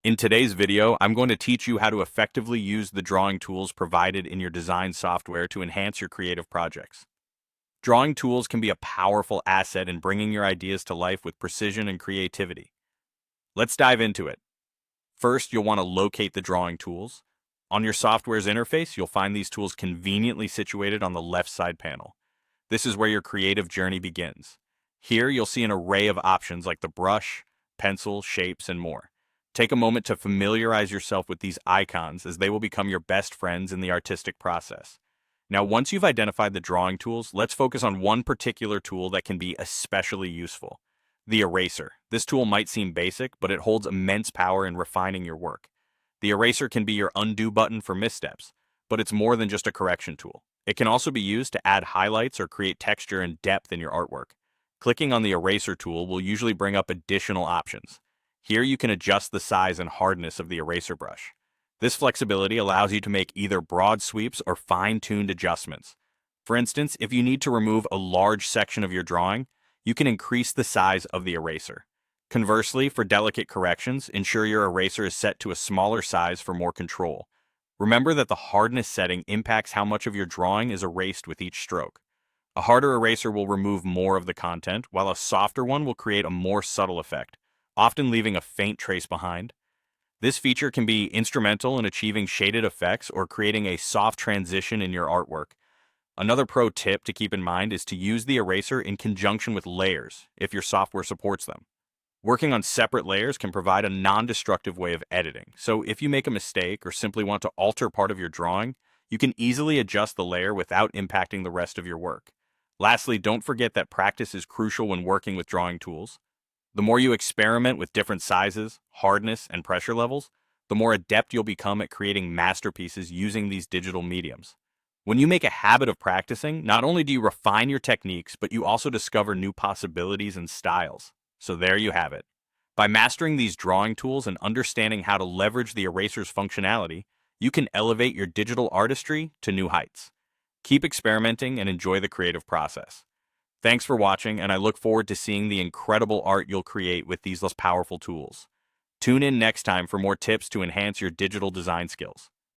In today's video, I'm going to teach you how to effectively use the drawing tools provided in your design software to enhance your creative projects. Drawing tools can be a powerful asset in bringing your ideas to life with precision and creativity. Let's dive into it. First, you'll want to locate the drawing tools. On your software's interface, you'll find these tools conveniently situated on the left side panel. This is where your creative journey begins. Here, you'll see an array of options like the brush, pencil, shapes, and more. Take a moment to familiarize yourself with these icons as they will become your best friends in the artistic process. Now, once you've identified the drawing tools, let's focus on one particular tool that can be especially useful: the eraser. This tool might seem basic, but it holds immense power in refining your work. The eraser can be your undo button for missteps, but it's more than just a correction tool. It can also be used to add highlights or create texture and depth in your artwork. Clicking on the eraser tool will usually bring up additional options. Here you can adjust the size and hardness of the eraser brush. This flexibility allows you to make either broad sweeps or fine-tuned adjustments. For instance, if you need to remove a large section of your drawing, you can increase the size of the eraser. Conversely, for delicate corrections, ensure your eraser is set to a smaller size for more control. Remember that the hardness setting impacts how much of your drawing is erased with each stroke. A harder eraser will remove more of the content, while a softer one will create a more subtle effect, often leaving a faint trace behind. This feature can be instrumental in achieving shaded effects or creating a soft transition in your artwork. Another pro tip to keep in mind is to use the eraser in conjunction with layers, if your software supports them. Working on separate layers can provide a non-destructive way of editing, so if you make a mistake or simply want to alter part of your drawing, you can easily adjust the layer without impacting the rest of your work. Lastly, don't forget that practice is crucial when working with drawing tools. The more you experiment with different sizes, hardness, and pressure levels, the more adept you'll become at creating masterpieces using these digital mediums. When you make a habit of practicing, not only do you refine your techniques, but you also discover new possibilities and styles. So there you have it. By mastering these drawing tools and understanding how to leverage the eraser's functionality, you can elevate your digital artistry to new heights. Keep experimenting and enjoy the creative process. Thanks for watching, and I look forward to seeing the incredible art you'll create with these less powerful tools. Tune in next time for more tips to enhance your digital design skills.